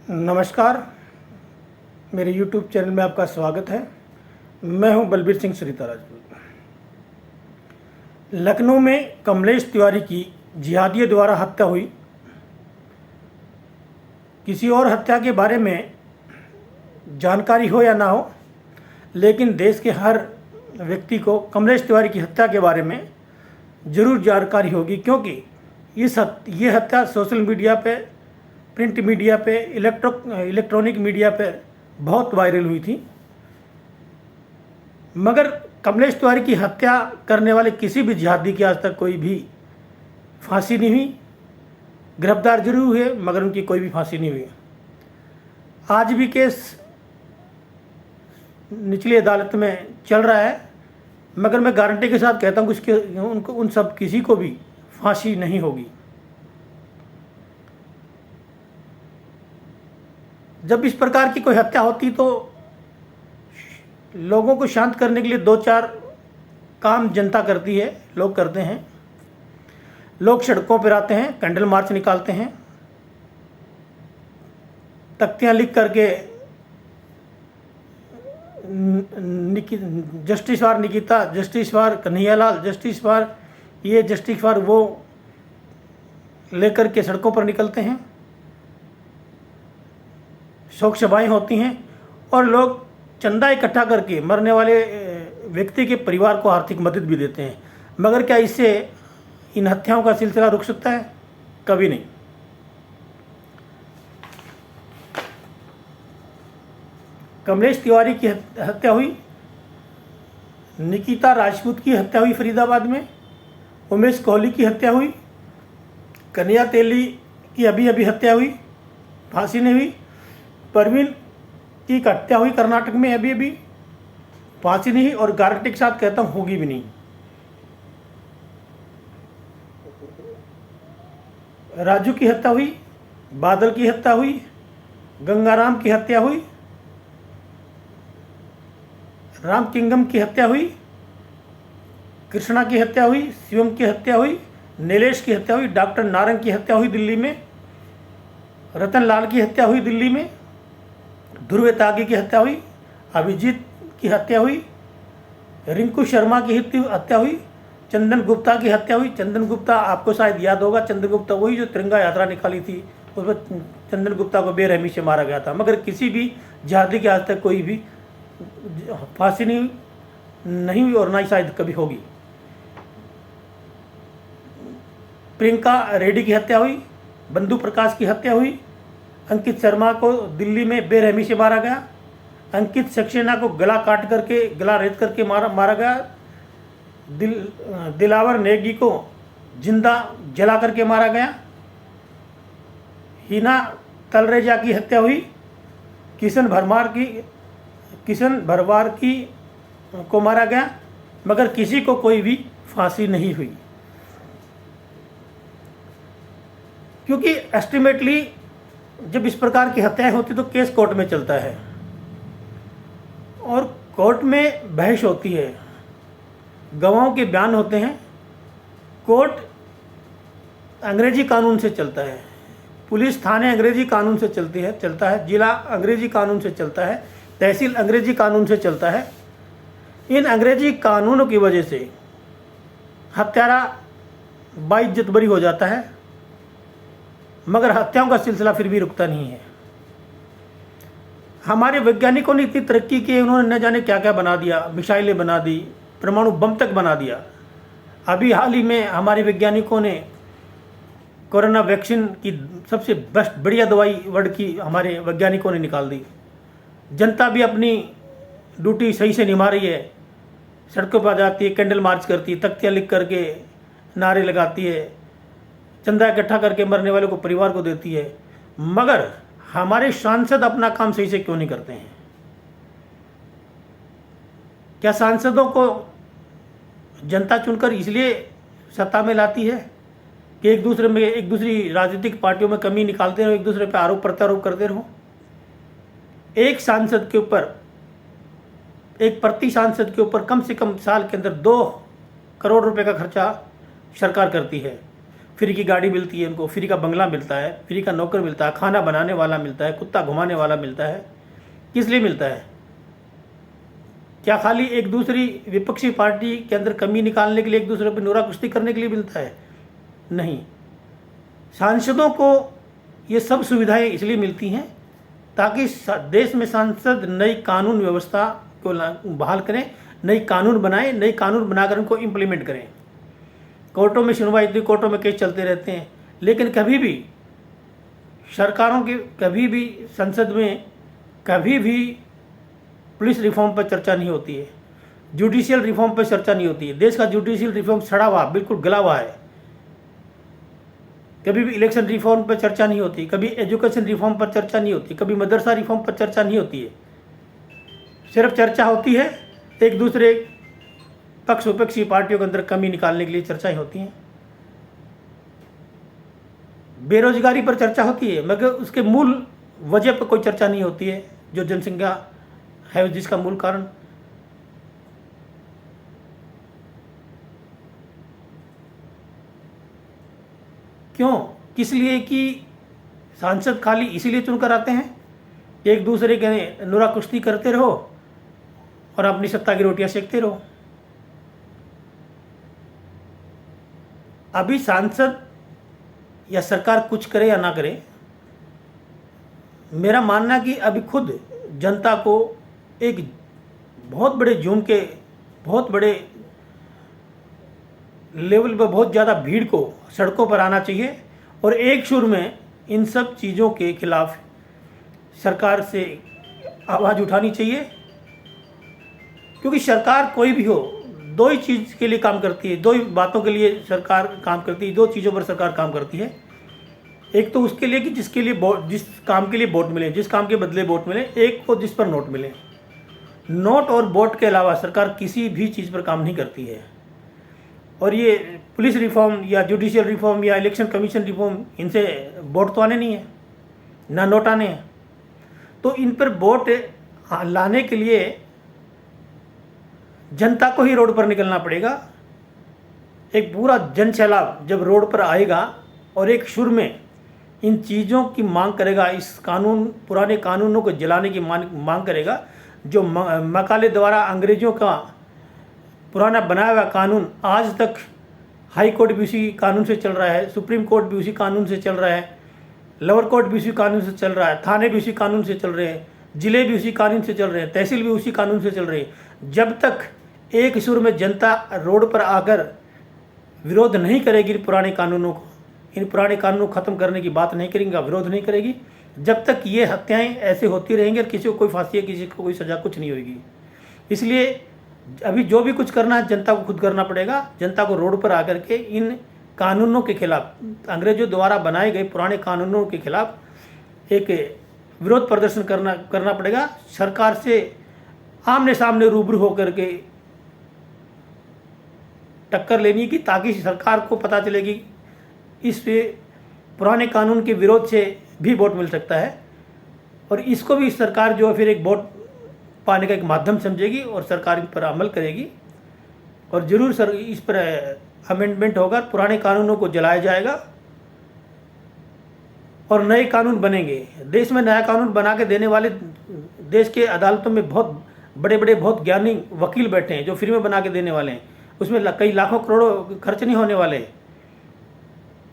नमस्कार, मेरे YouTube channel में आपका स्वागत है। मैं हूं बलबीर सिंह सरिता राजपूत। लखनऊ में कमलेश तिवारी की जिहादियों द्वारा हत्या हुई। किसी और हत्या के बारे में जानकारी हो या ना हो, लेकिन देश के हर व्यक्ति को कमलेश तिवारी की हत्या के बारे में ज़रूर जानकारी होगी, क्योंकि ये हत्या सोशल मीडिया पे, प्रिंट मीडिया पे, इलेक्ट्रॉनिक मीडिया पे बहुत वायरल हुई थी। मगर कमलेश तिवारी की हत्या करने वाले किसी भी जिहादी की आज तक कोई भी फांसी नहीं हुई। गिरफ्तार जरूर हुए, मगर उनकी कोई भी फांसी नहीं हुई। आज भी केस निचली अदालत में चल रहा है, मगर मैं गारंटी के साथ कहता हूँ कि उन सब किसी को भी फांसी नहीं होगी। जब इस प्रकार की कोई हत्या होती तो लोगों को शांत करने के लिए दो चार काम जनता करती है, लोग करते हैं। लोग सड़कों पर आते हैं, कैंडल मार्च निकालते हैं, तख्तियां लिख करके justice for Nikita, justice for Kanhaiyalal, justice for ये, जस्टिस फॉर वो लेकर के सड़कों पर निकलते हैं। शोक सभाएं होती हैं और लोग चंदा इकट्ठा करके मरने वाले व्यक्ति के परिवार को आर्थिक मदद भी देते हैं। मगर क्या इससे इन हत्याओं का सिलसिला रुक सकता है? कभी नहीं। कमलेश तिवारी की हत्या हुई, निकिता राजपूत की हत्या हुई फरीदाबाद में, उमेश कोहली की हत्या हुई, कन्हैया तेली की अभी अभी हत्या हुई, फांसी नहीं हुई। परवीन की हत्या हुई कर्नाटक में, अभी अभी फांसी नहीं हुई, और गारंटी के साथ कहता हूँ होगी भी नहीं। राजू की हत्या हुई, बादल की हत्या हुई, गंगाराम की हत्या हुई, राम किंगम की हत्या हुई, कृष्णा की हत्या हुई, शिवम की हत्या हुई, नीलेश की हत्या हुई, डॉक्टर नारंग की हत्या हुई दिल्ली में, रतन लाल की हत्या हुई दिल्ली में, ध्रुव त्यागी की हत्या हुई, अभिजीत की हत्या हुई, रिंकू शर्मा की हत्या हुई, चंदन गुप्ता की हत्या हुई। चंदन गुप्ता आपको शायद याद होगा, चंदन गुप्ता वही जो तिरंगा यात्रा निकाली थी, उसमें चंदन गुप्ता को बेरहमी से मारा गया था। मगर किसी भी जिहादी के आज तक कोई भी फांसी नहीं हुई और ना ही शायद कभी होगी। प्रियंका रेड्डी की हत्या हुई, बंधु प्रकाश की हत्या हुई, अंकित शर्मा को दिल्ली में बेरहमी से मारा गया, अंकित सक्सेना को गला काट करके, गला रेत करके मारा गया, दिलावर नेगी को जिंदा जला करके मारा गया, हिना तलरेजा की हत्या हुई, किशन भरवार की को मारा गया, मगर किसी को कोई भी फांसी नहीं हुई। क्योंकि एस्टिमेटली जब इस प्रकार की हत्याएं होती तो केस कोर्ट में चलता है और कोर्ट में बहस होती है, गवाहों के बयान होते हैं। कोर्ट अंग्रेजी कानून से चलता है, पुलिस थाने अंग्रेजी कानून से चलता है, जिला अंग्रेजी कानून से चलता है, तहसील अंग्रेजी कानून से चलता है। इन अंग्रेजी कानूनों की वजह से हत्यारा बाइज्जत बरी हो जाता है, मगर हत्याओं का सिलसिला फिर भी रुकता नहीं है। हमारे वैज्ञानिकों ने इतनी तरक्की की, उन्होंने न जाने क्या क्या बना दिया, मिसाइलें बना दी, परमाणु बम तक बना दिया। अभी हाल ही में हमारे वैज्ञानिकों ने कोरोना वैक्सीन की सबसे बेस्ट बढ़िया दवाई वर्ल्ड की हमारे वैज्ञानिकों ने निकाल दी। जनता भी अपनी ड्यूटी सही से निभा रही है, सड़कों पर जाती है, कैंडल मार्च करती है, तख्तियाँ लिख करके नारे लगाती है, चंदा इकट्ठा करके मरने वालों को परिवार को देती है। मगर हमारे सांसद अपना काम सही से क्यों नहीं करते हैं? क्या सांसदों को जनता चुनकर इसलिए सत्ता में लाती है कि एक दूसरी राजनीतिक पार्टियों में कमी निकालते रहो, एक दूसरे पर आरोप प्रत्यारोप करते रहो? एक सांसद के ऊपर, एक प्रति सांसद के ऊपर कम से कम साल के अंदर 2 करोड़ रुपए का खर्चा सरकार करती है। फ्री की गाड़ी मिलती है उनको, फ्री का बंगला मिलता है, फ्री का नौकर मिलता है, खाना बनाने वाला मिलता है, कुत्ता घुमाने वाला मिलता है। किस लिए मिलता है? क्या खाली एक दूसरी विपक्षी पार्टी के अंदर कमी निकालने के लिए, एक दूसरे पर नोरा कुश्ती करने के लिए मिलता है? नहीं। सांसदों को ये सब सुविधाएं इसलिए मिलती हैं ताकि देश में सांसद नई कानून व्यवस्था को बहाल करें, नई कानून बनाएं, नई कानून बनाकर उनको इम्प्लीमेंट करें। कोर्टों में सुनवाई होती है, कोर्टों में केस चलते रहते हैं, लेकिन कभी भी सरकारों के, कभी भी संसद में कभी भी पुलिस रिफॉर्म पर चर्चा नहीं होती है, जुडिशियल रिफॉर्म पर चर्चा नहीं होती है। देश का जुडिशियल रिफॉर्म सड़ा हुआ, बिल्कुल गला हुआ है। कभी भी इलेक्शन रिफॉर्म पर चर्चा नहीं होती, कभी एजुकेशन रिफॉर्म पर चर्चा नहीं होती, कभी मदरसा रिफॉर्म पर चर्चा नहीं होती है। सिर्फ चर्चा होती है एक दूसरे पक्ष विपक्षी पार्टियों के अंदर कमी निकालने के लिए चर्चाएं होती हैं। बेरोजगारी पर चर्चा होती है, मगर उसके मूल वजह पर कोई चर्चा नहीं होती है, जो जनसंख्या है जिसका मूल कारण। क्यों? किस लिए कि सांसद खाली इसीलिए चुनकर आते हैं, एक दूसरे के नोरा कुश्ती करते रहो और अपनी सत्ता की रोटियां सेकते रहो। अभी सांसद या सरकार कुछ करे या ना करे, मेरा मानना कि अभी खुद जनता को एक बहुत बड़े झूम के, बहुत बड़े लेवल पर, बहुत ज़्यादा भीड़ को सड़कों पर आना चाहिए और एक सुर में इन सब चीज़ों के खिलाफ सरकार से आवाज़ उठानी चाहिए। क्योंकि सरकार कोई भी हो, दो ही चीज़ के लिए काम करती है, दो ही बातों के लिए सरकार काम करती है, दो चीज़ों पर सरकार काम करती है। एक तो उसके लिए कि जिसके लिए जिस काम के लिए वोट मिले, जिस काम के बदले वोट मिले, एक को जिस पर नोट मिले। नोट और वोट के अलावा सरकार किसी भी चीज़ पर काम नहीं करती है। और ये पुलिस रिफॉर्म या जुडिशियल रिफॉर्म या इलेक्शन कमीशन रिफॉर्म, इनसे वोट तो आने नहीं है, ना नोट आने हैं। तो इन पर वोट लाने के लिए जनता को ही रोड पर निकलना पड़ेगा। एक पूरा जन सैलाब जब रोड पर आएगा और एक सुर में इन चीज़ों की मांग करेगा, इस कानून, पुराने कानूनों को जलाने की मांग करेगा, जो मकाले द्वारा अंग्रेज़ों का पुराना बनाया हुआ कानून आज तक हाई कोर्ट भी उसी कानून से चल रहा है, सुप्रीम कोर्ट भी उसी कानून से चल रहा है, लोअर कोर्ट भी उसी कानून से चल रहा है, थाने भी उसी कानून से चल रहे हैं, जिले भी उसी कानून से चल रहे हैं, तहसील भी उसी कानून से चल रही है। जब तक एक सुर में जनता रोड पर आकर विरोध नहीं करेगी पुराने कानूनों को, इन पुराने कानूनों को ख़त्म करने की बात नहीं करेंगे, विरोध नहीं करेगी, जब तक ये हत्याएं ऐसे होती रहेंगी और किसी को कोई फांसी है, किसी को कोई सज़ा, कुछ नहीं होगी। इसलिए अभी जो भी कुछ करना है जनता को खुद करना पड़ेगा। जनता को रोड पर आकर के इन कानूनों के खिलाफ, अंग्रेजों द्वारा बनाए गए पुराने कानूनों के खिलाफ एक विरोध प्रदर्शन करना पड़ेगा। सरकार से आमने सामने रूबरू होकर के टक्कर लेनी की, ताकि सरकार को पता चलेगी इस पुराने कानून के विरोध से भी वोट मिल सकता है, और इसको भी सरकार जो है फिर एक वोट पाने का एक माध्यम समझेगी और सरकार इन पर अमल करेगी। और ज़रूर सर इस पर अमेंडमेंट होगा, पुराने कानूनों को जलाया जाएगा और नए कानून बनेंगे। देश में नया कानून बना के देने वाले, देश के अदालतों में बहुत बड़े बड़े, बहुत ज्ञानी वकील बैठे हैं जो फ्री में बना के देने वाले हैं। उसमें कई लाखों करोड़ों खर्च नहीं होने वाले,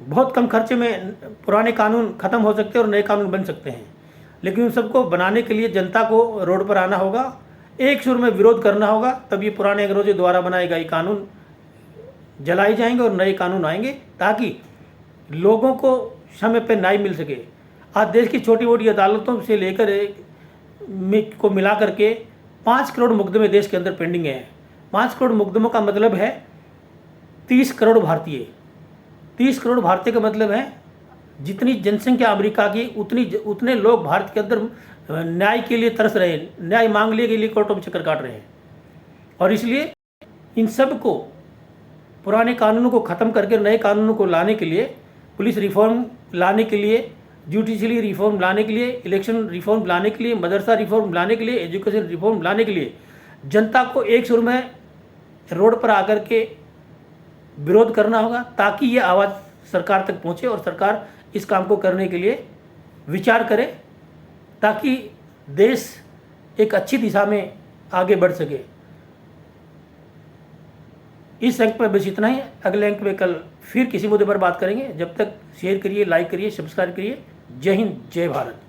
बहुत कम खर्चे में पुराने कानून ख़त्म हो सकते हैं और नए कानून बन सकते हैं। लेकिन उन सबको बनाने के लिए जनता को रोड पर आना होगा, एक सुर में विरोध करना होगा, तब ये पुराने अंग्रेजों द्वारा बनाए गए कानून जलाए जाएंगे और नए कानून आएंगे, ताकि लोगों को समय पर न्याय मिल सके। आज देश की छोटी मोटी अदालतों से लेकर को मिला करके 5 करोड़ मुकदमे देश के अंदर पेंडिंग हैं। 5 करोड़ मुकदमों का मतलब है 30 करोड़ भारतीय। 30 करोड़ भारतीय का मतलब है जितनी जनसंख्या अमेरिका की, उतने लोग भारत के अंदर न्याय के लिए तरस रहे हैं, न्याय मांगने के लिए कोर्टों में चक्कर काट रहे हैं। और इसलिए इन सब को, पुराने कानूनों को ख़त्म करके नए कानूनों को लाने के लिए, पुलिस रिफॉर्म लाने के लिए, जुडिशरी रिफॉर्म लाने के लिए, इलेक्शन रिफॉर्म लाने के लिए, मदरसा रिफॉर्म लाने के लिए, एजुकेशन रिफॉर्म लाने के लिए जनता को एक सुर में रोड पर आकर के विरोध करना होगा, ताकि ये आवाज़ सरकार तक पहुँचे और सरकार इस काम को करने के लिए विचार करे, ताकि देश एक अच्छी दिशा में आगे बढ़ सके। इस अंक पर बस इतना ही। अगले अंक में कल फिर किसी मुद्दे पर बात करेंगे। जब तक शेयर करिए, लाइक करिए, सब्सक्राइब करिए। जय हिंद, जय भारत।